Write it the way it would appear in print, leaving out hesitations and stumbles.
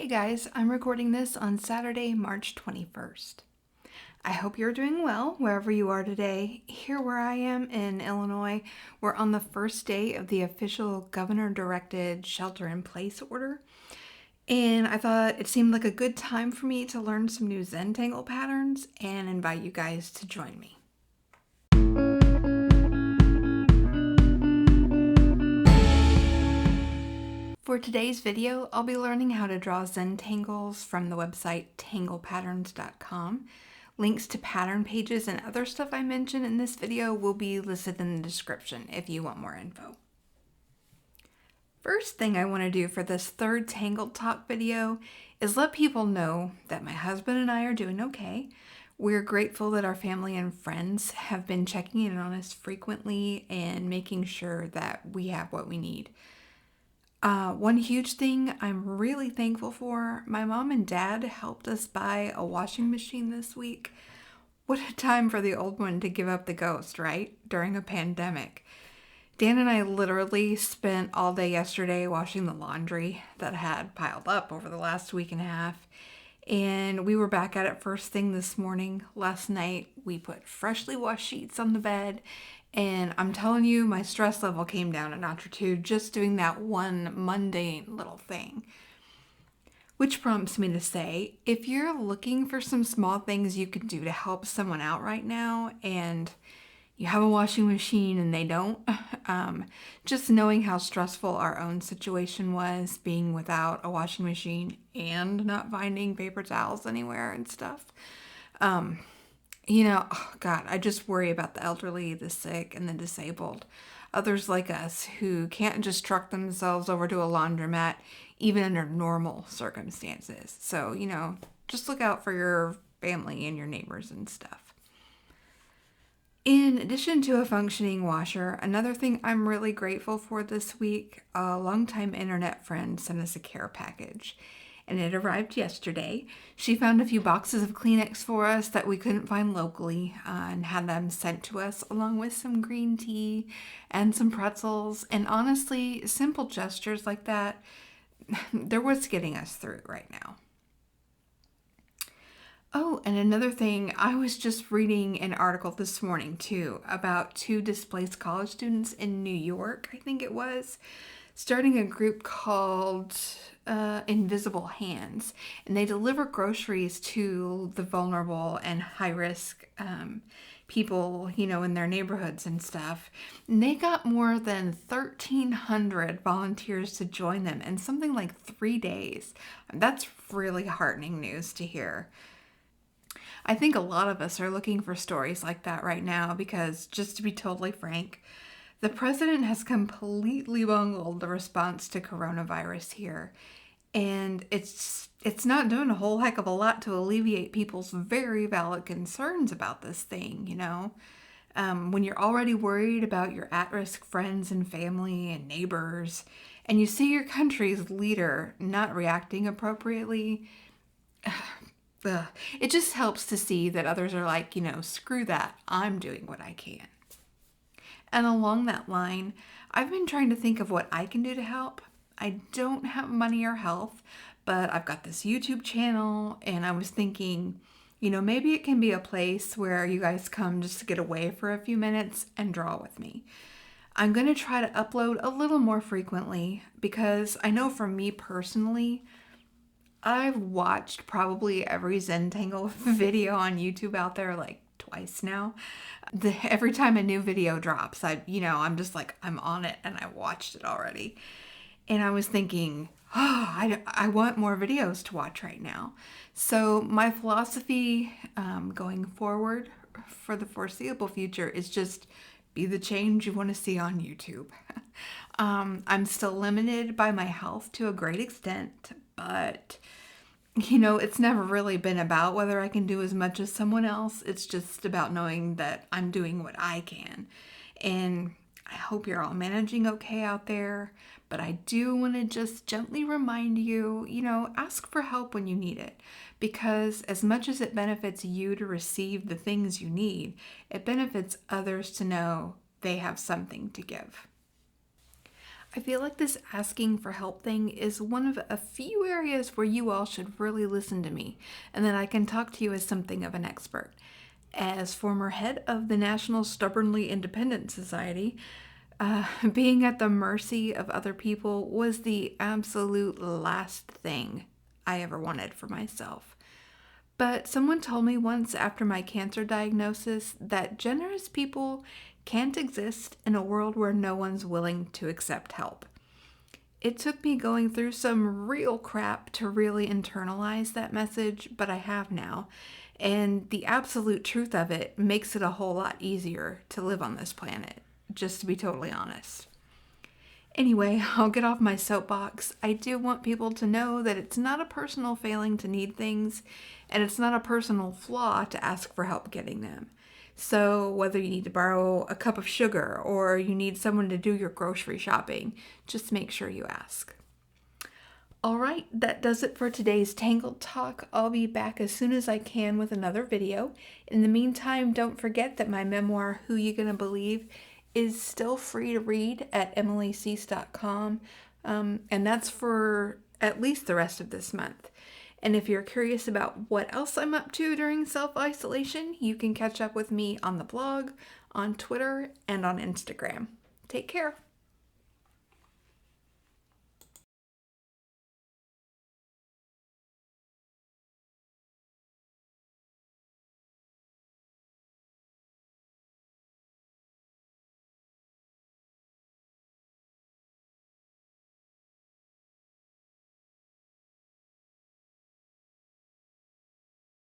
Hey guys, I'm recording this on Saturday, March 21st. I hope you're doing well wherever you are today. Here where I am in Illinois, we're on the first day of the official governor-directed shelter-in-place order. And I thought it seemed like a good time for me to learn some new Zentangle patterns and invite you guys to join me. For today's video, I'll be learning how to draw Zentangles from the website tanglepatterns.com. Links to pattern pages and other stuff I mention in this video will be listed in the description if you want more info. First thing I want to do for this third Tangled Talk video is let people know that my husband and I are doing okay. We're grateful that our family and friends have been checking in on us frequently and making sure that we have what we need. One huge thing I'm really thankful for, my mom and dad helped us buy a washing machine this week. What a time for the old one to give up the ghost, right? During a pandemic. Dan and I literally spent all day yesterday washing the laundry that had piled up over the last week and a half. And we were back at it first thing this morning. Last night, we put freshly washed sheets on the bed. And I'm telling you, my stress level came down a notch or two just doing that one mundane little thing. Which prompts me to say, if you're looking for some small things you can do to help someone out right now, and you have a washing machine and they don't, just knowing how stressful our own situation was being without a washing machine and not finding paper towels anywhere and stuff. Oh God, I just worry about the elderly, the sick, and the disabled. Others like us who can't just truck themselves over to a laundromat even under normal circumstances. So, just look out for your family and your neighbors and stuff. In addition to a functioning washer, another thing I'm really grateful for this week, a longtime internet friend sent us a care package. And it arrived yesterday. She found a few boxes of Kleenex for us that we couldn't find locally and had them sent to us along with some green tea and some pretzels. And honestly, simple gestures like that, they're what's getting us through right now. Oh, and another thing, I was just reading an article this morning too about 2 displaced college students in New York, I think it was, starting a group called Invisible Hands, and they deliver groceries to the vulnerable and high-risk people, in their neighborhoods and stuff. And they got more than 1,300 volunteers to join them in something like 3 days. That's really heartening news to hear. I think a lot of us are looking for stories like that right now because, just to be totally frank, the president has completely bungled the response to coronavirus here, and it's not doing a whole heck of a lot to alleviate people's very valid concerns about this thing, When you're already worried about your at-risk friends and family and neighbors, and you see your country's leader not reacting appropriately, it just helps to see that others are like, screw that, I'm doing what I can. And along that line, I've been trying to think of what I can do to help. I don't have money or health, but I've got this YouTube channel, and I was thinking, maybe it can be a place where you guys come just to get away for a few minutes and draw with me. I'm going to try to upload a little more frequently because I know for me personally, I've watched probably every Zentangle video on YouTube out there like twice now. Every time a new video drops, I'm just like, I'm on it and I watched it already. And I was thinking, I want more videos to watch right now. So my philosophy going forward for the foreseeable future is just be the change you want to see on YouTube. I'm still limited by my health to a great extent, but it's never really been about whether I can do as much as someone else. It's just about knowing that I'm doing what I can. And I hope you're all managing okay out there. But I do want to just gently remind you, ask for help when you need it. Because as much as it benefits you to receive the things you need, it benefits others to know they have something to give. I feel like this asking for help thing is one of a few areas where you all should really listen to me, and that I can talk to you as something of an expert. As former head of the National Stubbornly Independent Society, being at the mercy of other people was the absolute last thing I ever wanted for myself. But someone told me once after my cancer diagnosis that generous people can't exist in a world where no one's willing to accept help. It took me going through some real crap to really internalize that message, but I have now. And the absolute truth of it makes it a whole lot easier to live on this planet, just to be totally honest. Anyway, I'll get off my soapbox. I do want people to know that it's not a personal failing to need things, and it's not a personal flaw to ask for help getting them. So whether you need to borrow a cup of sugar or you need someone to do your grocery shopping, just make sure you ask. All right, that does it for today's Tangled Talk. I'll be back as soon as I can with another video. In the meantime, don't forget that my memoir, Who You Gonna Believe, is still free to read at emilycease.com, and that's for at least the rest of this month. And if you're curious about what else I'm up to during self-isolation, you can catch up with me on the blog, on Twitter, and on Instagram. Take care.